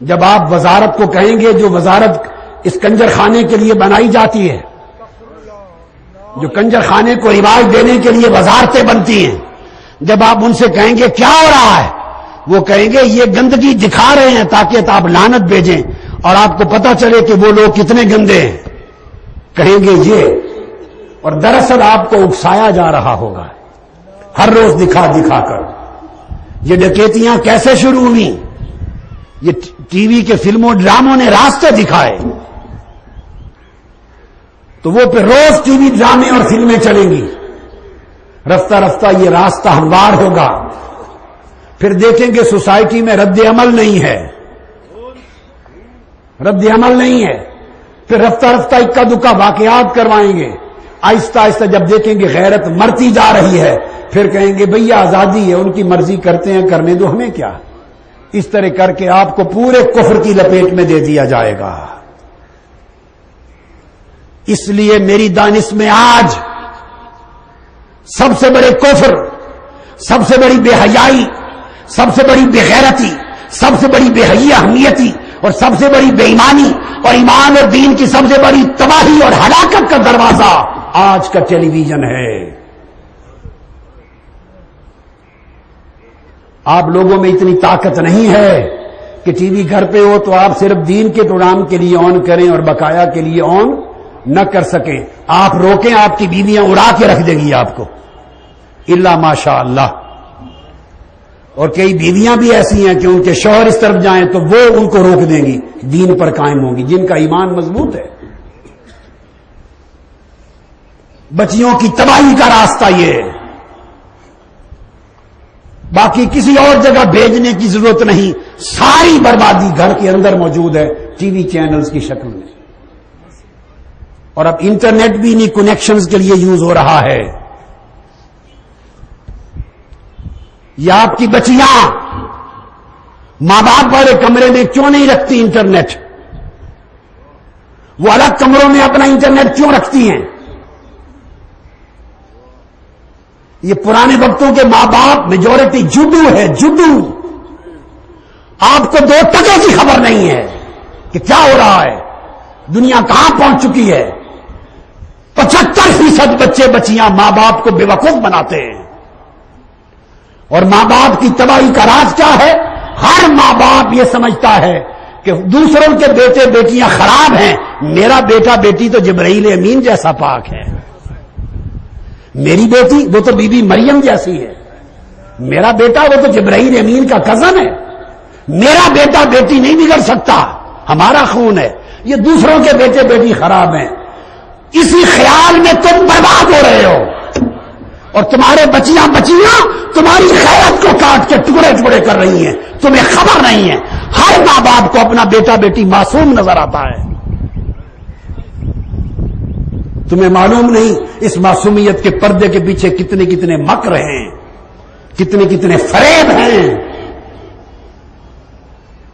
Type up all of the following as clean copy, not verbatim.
جب آپ وزارت کو کہیں گے جو وزارت اس کنجر خانے کے لیے بنائی جاتی ہے، جو کنجر خانے کو رواج دینے کے لیے وزارتیں بنتی ہیں، جب آپ ان سے کہیں گے کیا ہو رہا ہے، وہ کہیں گے یہ گندگی دکھا رہے ہیں تاکہ آپ لعنت بھیجیں اور آپ کو پتا چلے کہ وہ لوگ کتنے گندے ہیں، کہیں گے یہ، اور دراصل آپ کو اکسایا جا رہا ہوگا ہر روز دکھا دکھا کر۔ یہ ڈکیتیاں کیسے شروع ہوئی؟ یہ ٹی وی کے فلموں ڈراموں نے راستے دکھائے، تو وہ پھر روز ٹی وی ڈرامے اور فلمیں چلیں گی، رفتہ رفتہ یہ راستہ ہموار ہوگا، پھر دیکھیں گے سوسائٹی میں رد عمل نہیں ہے، رد عمل نہیں ہے، پھر رفتہ رفتہ اکا دکا واقعات کروائیں گے، آہستہ آہستہ جب دیکھیں گے غیرت مرتی جا رہی ہے پھر کہیں گے بھئی آزادی ہے، ان کی مرضی کرتے ہیں، کرنے دو، ہمیں کیا۔ اس طرح کر کے آپ کو پورے کفر کی لپیٹ میں دے دیا جائے گا۔ اس لیے میری دانش میں آج سب سے بڑے کفر، سب سے بڑی بے حیائی، سب سے بڑی بے غیرتی، سب سے بڑی بے حیائی اہمیتی اور سب سے بڑی بے ایمانی اور ایمان اور دین کی سب سے بڑی تباہی اور ہلاکت کا دروازہ آج کا ٹیلی ویژن ہے۔ آپ لوگوں میں اتنی طاقت نہیں ہے کہ ٹی وی گھر پہ ہو تو آپ صرف دین کے پروگرام کے لیے آن کریں اور بقایا کے لیے آن نہ کر سکیں۔ آپ روکیں، آپ کی بیویاں اڑا کے رکھ دے گی آپ کو، الا ماشاء اللہ۔ اور کئی بیویاں بھی ایسی ہیں کہ ان کے شوہر اس طرف جائیں تو وہ ان کو روک دیں گی، دین پر قائم ہوں گی، جن کا ایمان مضبوط ہے۔ بچیوں کی تباہی کا راستہ یہ ہے، باقی کسی اور جگہ بھیجنے کی ضرورت نہیں، ساری بربادی گھر کے اندر موجود ہے ٹی وی چینلز کی شکل میں، اور اب انٹرنیٹ بھی انہیں کنیکشنز کے لیے یوز ہو رہا ہے۔ یا آپ کی بچیاں ماں باپ والے کمرے میں کیوں نہیں رکھتی انٹرنیٹ؟ وہ الگ کمروں میں اپنا انٹرنیٹ کیوں رکھتی ہیں؟ یہ پرانے وقتوں کے ماں باپ میجورٹی جڈو ہے، جڈو۔ آپ کو 2 ٹکے کی خبر نہیں ہے کہ کیا ہو رہا ہے، دنیا کہاں پہنچ چکی ہے۔ 75% بچے بچیاں ماں باپ کو بے وقوف بناتے ہیں، اور ماں باپ کی تباہی کا راز کیا ہے؟ ہر ماں باپ یہ سمجھتا ہے کہ دوسروں کے بیٹے بیٹیاں خراب ہیں، میرا بیٹا بیٹی تو جبرائیل امین جیسا پاک ہے، میری بیٹی وہ تو بی بی مریم جیسی ہے، میرا بیٹا وہ تو جبرائیل امین کا کزن ہے، میرا بیٹا بیٹی نہیں بگڑ سکتا، ہمارا خون ہے، یہ دوسروں کے بیٹے بیٹی خراب ہیں۔ اسی خیال میں تم برباد ہو رہے ہو، اور تمہارے بچیاں تمہاری خیرت کو کاٹ کے ٹکڑے ٹکڑے کر رہی ہیں، تمہیں خبر نہیں ہے۔ ہر ماں باپ کو اپنا بیٹا بیٹی معصوم نظر آتا ہے، تمہیں معلوم نہیں اس معصومیت کے پردے کے پیچھے کتنے کتنے مکر ہیں، کتنے کتنے فریب ہیں۔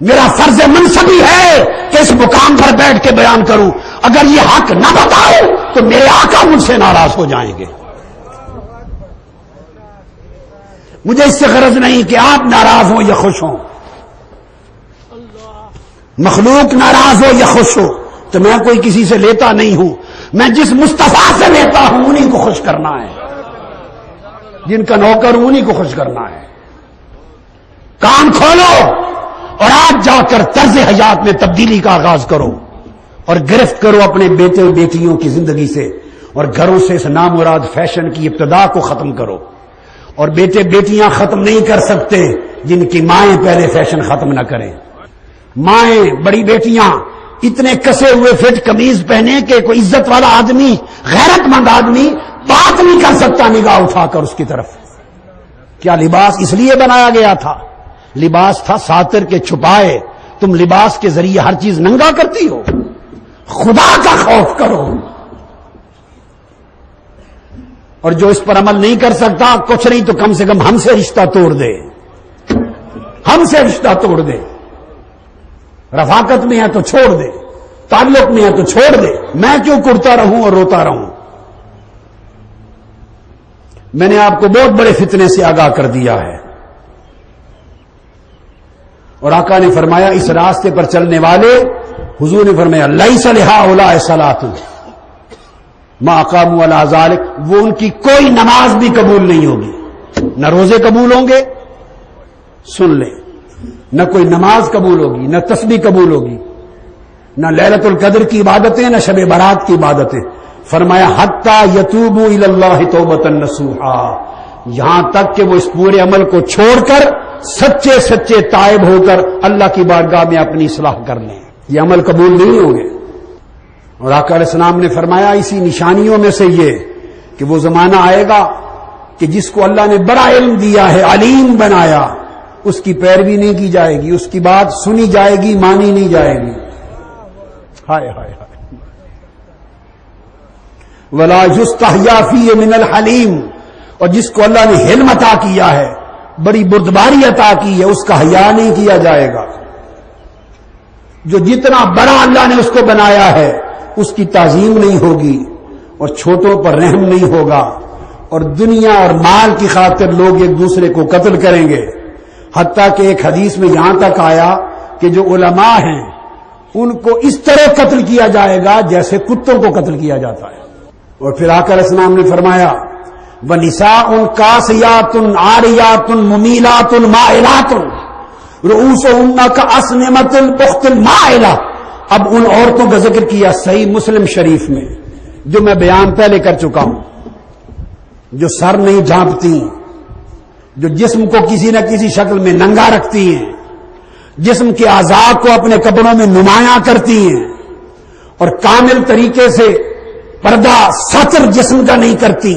میرا فرض منصبی ہے کہ اس مقام پر بیٹھ کے بیان کروں، اگر یہ حق نہ بتاؤ تو میرے آقا مجھ سے ناراض ہو جائیں گے۔ مجھے اس سے غرض نہیں کہ آپ ناراض ہوں یا خوش ہوں، مخلوق ناراض ہو یا خوش ہو تو میں کوئی کسی سے لیتا نہیں ہوں، میں جس مصطفیٰ سے لیتا ہوں انہیں کو خوش کرنا ہے، جن کا نوکر ہوں انہیں کو خوش کرنا ہے۔ کان کھولو اور آج جا کر طرز حیات میں تبدیلی کا آغاز کرو، اور گرفت کرو اپنے بیٹے اور بیٹیوں کی زندگی سے، اور گھروں سے اس نامراد فیشن کی ابتدا کو ختم کرو۔ اور بیٹے بیٹیاں ختم نہیں کر سکتے جن کی مائیں پہلے فیشن ختم نہ کریں۔ مائیں بڑی بیٹیاں اتنے کسے ہوئے فٹ قمیض پہنے کہ کوئی عزت والا آدمی، غیرت مند آدمی بات نہیں کر سکتا نگاہ اٹھا کر اس کی طرف۔ کیا لباس اس لیے بنایا گیا تھا؟ لباس تھا ساتر کے چھپائے، تم لباس کے ذریعے ہر چیز ننگا کرتی ہو۔ خدا کا خوف کرو، اور جو اس پر عمل نہیں کر سکتا کچھ نہیں تو کم سے کم ہم سے رشتہ توڑ دے، ہم سے رشتہ توڑ دے۔ رفاقت میں ہے تو چھوڑ دے، تعلق میں ہے تو چھوڑ دے، میں کیوں کرتا رہوں اور روتا رہوں؟ میں نے آپ کو بہت بڑے فتنے سے آگاہ کر دیا ہے۔ اور آقا نے فرمایا اس راستے پر چلنے والے، حضور نے فرمایا لیس لہؤلاء صلاۃ ما اقاموا علی ذلک، وہ ان کی کوئی نماز بھی قبول نہیں ہوگی، نہ روزے قبول ہوں گے، سن لیں، نہ کوئی نماز قبول ہوگی، نہ تسبیح قبول ہوگی، نہ لیلۃ القدر کی عبادتیں، نہ شب برات کی عبادتیں۔ فرمایا حتی یتوبوا الی اللہ توبۃ نصوحا، یہاں تک کہ وہ اس پورے عمل کو چھوڑ کر سچے سچے تائب ہو کر اللہ کی بارگاہ میں اپنی اصلاح کر لیں، یہ عمل قبول نہیں ہوں گے۔ اور آقا علیہ السلام نے فرمایا اسی نشانیوں میں سے یہ کہ وہ زمانہ آئے گا کہ جس کو اللہ نے بڑا علم دیا ہے، علیم بنایا، اس کی پیروی نہیں کی جائے گی، اس کی بات سنی جائے گی، مانی نہیں جائے گی۔ ہائے ہائے ہائے، ولا یستحییٰ فیہ من الحلیم، اور جس کو اللہ نے حلم عطا کیا ہے، بڑی بردباری عطا کی ہے، اس کا حیا نہیں کیا جائے گا۔ جو جتنا بڑا اللہ نے اس کو بنایا ہے اس کی تعظیم نہیں ہوگی، اور چھوٹوں پر رحم نہیں ہوگا، اور دنیا اور مال کی خاطر لوگ ایک دوسرے کو قتل کریں گے۔ حتیٰ کہ ایک حدیث میں یہاں تک آیا کہ جو علماء ہیں ان کو اس طرح قتل کیا جائے گا جیسے کتوں کو قتل کیا جاتا ہے۔ اور پھر آقا علیہ السلام نے فرمایا وَنِسَاءٌ كَاسِيَاتٌ عَارِيَاتٌ مُمِيلَاتٌ مَائِلَاتٌ رُؤُوسُهُنَّ كَأَسْنِمَةِ الْبُخْتِ الْمَائِلَةِ۔ اب ان عورتوں کا ذکر کیا صحیح مسلم شریف میں، جو میں بیان پہلے کر چکا ہوں، جو سر نہیں جھانپتی، جو جسم کو کسی نہ کسی شکل میں ننگا رکھتی ہیں، جسم کے اعضاء کو اپنے کپڑوں میں نمایاں کرتی ہیں، اور کامل طریقے سے پردہ ستر جسم کا نہیں کرتی،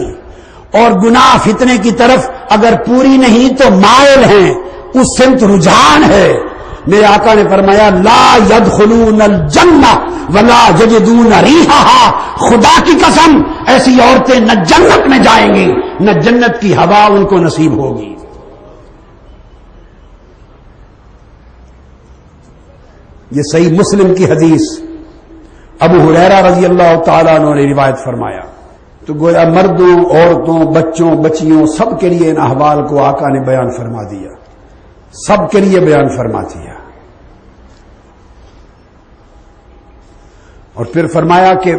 اور گناہ فتنے کی طرف اگر پوری نہیں تو مائل ہیں، اس سمت رجحان ہے۔ میرے آقا نے فرمایا لا يدخلون الجنہ ولا یجدون ریحہا، خدا کی قسم ایسی عورتیں نہ جنت میں جائیں گی نہ جنت کی ہوا ان کو نصیب ہوگی۔ یہ صحیح مسلم کی حدیث ابو ہریرہ رضی اللہ تعالیٰ عنہ نے روایت فرمایا۔ تو گویا مردوں، عورتوں، بچوں، بچیوں سب کے لیے ان احوال کو آقا نے بیان فرما دیا، سب کے لیے بیان فرما دیا۔ اور پھر فرمایا کہ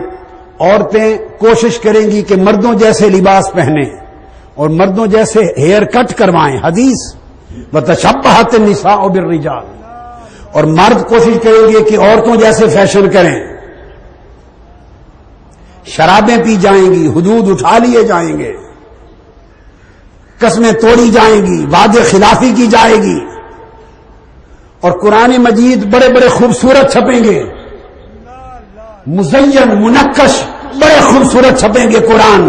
عورتیں کوشش کریں گی کہ مردوں جیسے لباس پہنیں اور مردوں جیسے ہیئر کٹ کروائیں، حدیث وَتَشَبَّهَتِ النِّسَاءُ بِالرِّجَالِ، اور مرد کوشش کریں گے کہ عورتوں جیسے فیشن کریں، شرابیں پی جائیں گی، حدود اٹھا لیے جائیں گے، قسمیں توڑی جائیں گی، وعدے خلافی کی جائے گی، اور قرآن مجید بڑے بڑے خوبصورت چھپیں گے، مزین منقش بڑے خوبصورت چھپیں گے قرآن،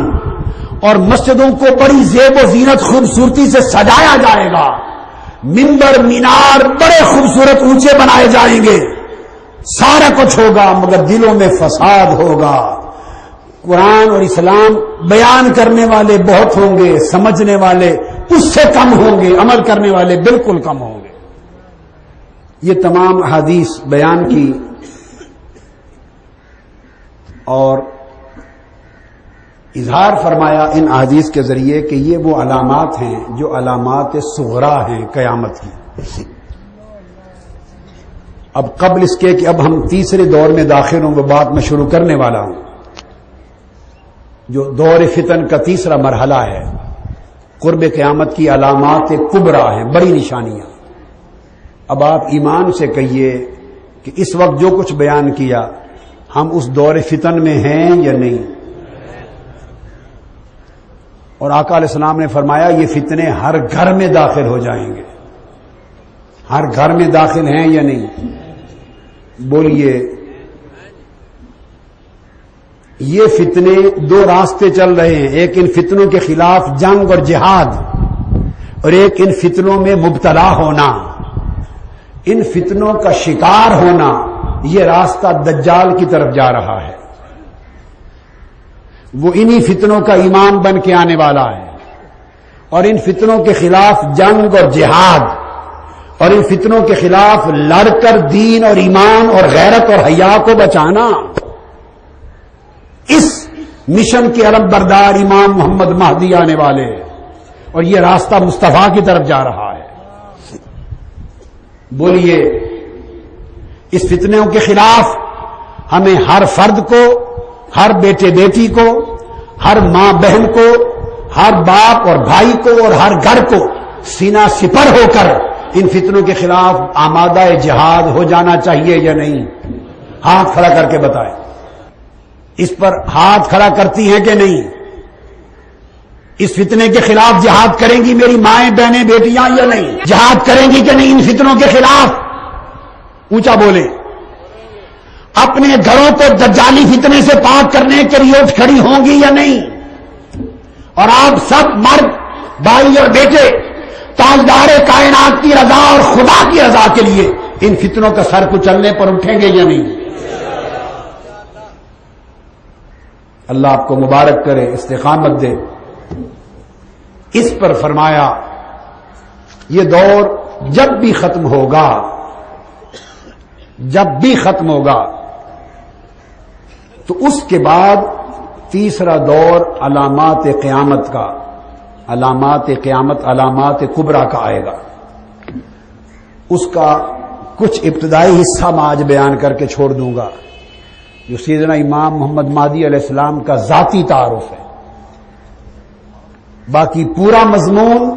اور مسجدوں کو بڑی زیب و زینت خوبصورتی سے سجایا جائے گا، منبر مینار بڑے خوبصورت اونچے بنائے جائیں گے، سارا کچھ ہوگا مگر دلوں میں فساد ہوگا۔ قرآن اور اسلام بیان کرنے والے بہت ہوں گے، سمجھنے والے اس سے کم ہوں گے، عمل کرنے والے بالکل کم ہوں گے۔ یہ تمام احادیث بیان کی اور اظہار فرمایا ان احادیث کے ذریعے کہ یہ وہ علامات ہیں جو علامات صغرا ہیں قیامت کی۔ اب قبل اس کے کہ اب ہم تیسرے دور میں داخل ہوں، وہ بات میں شروع کرنے والا ہوں جو دور فتن کا تیسرا مرحلہ ہے۔ قرب قیامت کی علامات کبریٰ ہیں، بڑی نشانیاں۔ اب آپ ایمان سے کہیے کہ اس وقت جو کچھ بیان کیا ہم اس دور فتن میں ہیں یا نہیں؟ اور آقا علیہ السلام نے فرمایا یہ فتنے ہر گھر میں داخل ہو جائیں گے۔ ہر گھر میں داخل ہیں یا نہیں؟ بولیے۔ یہ فتنے دو راستے چل رہے ہیں، ایک ان فتنوں کے خلاف جنگ اور جہاد، اور ایک ان فتنوں میں مبتلا ہونا، ان فتنوں کا شکار ہونا۔ یہ راستہ دجال کی طرف جا رہا ہے، وہ انہی فتنوں کا امام بن کے آنے والا ہے، اور ان فتنوں کے خلاف جنگ اور جہاد اور ان فتنوں کے خلاف لڑ کر دین اور ایمان اور غیرت اور حیا کو بچانا، اس مشن کے علم بردار امام محمد مہدی آنے والے، اور یہ راستہ مصطفیٰ کی طرف جا رہا ہے۔ بولیے اس فتنوں کے خلاف ہمیں ہر فرد کو، ہر بیٹے بیٹی کو، ہر ماں بہن کو، ہر باپ اور بھائی کو اور ہر گھر کو سینہ سپر ہو کر ان فتنوں کے خلاف آمادہ جہاد ہو جانا چاہیے یا نہیں؟ ہاتھ کھڑا کر کے بتائیں۔ اس پر ہاتھ کھڑا کرتی ہیں کہ نہیں؟ اس فتنے کے خلاف جہاد کریں گی میری مائیں بہنیں بیٹیاں یا نہیں؟ جہاد کریں گی کہ نہیں ان فتنوں کے خلاف؟ اونچا بولیں۔ اپنے گھروں کو دجالی فتنے سے پاک کرنے کے لیے اٹھ کھڑی ہوں گی یا نہیں؟ اور آپ سب مرد بھائی اور بیٹے تاجدار کائنات کی رضا اور خدا کی رضا کے لیے ان فتنوں کا سر کچلنے پر اٹھیں گے یا نہیں؟ اللہ آپ کو مبارک کرے، استقامت دے۔ اس پر فرمایا یہ دور جب بھی ختم ہوگا، جب بھی ختم ہوگا تو اس کے بعد تیسرا دور علامات قیامت کا، علامات قیامت، علامات کبریٰ کا آئے گا۔ اس کا کچھ ابتدائی حصہ میں آج بیان کر کے چھوڑ دوں گا، جو سیدنا امام محمد مہدی علیہ السلام کا ذاتی تعارف ہے۔ باقی پورا مضمون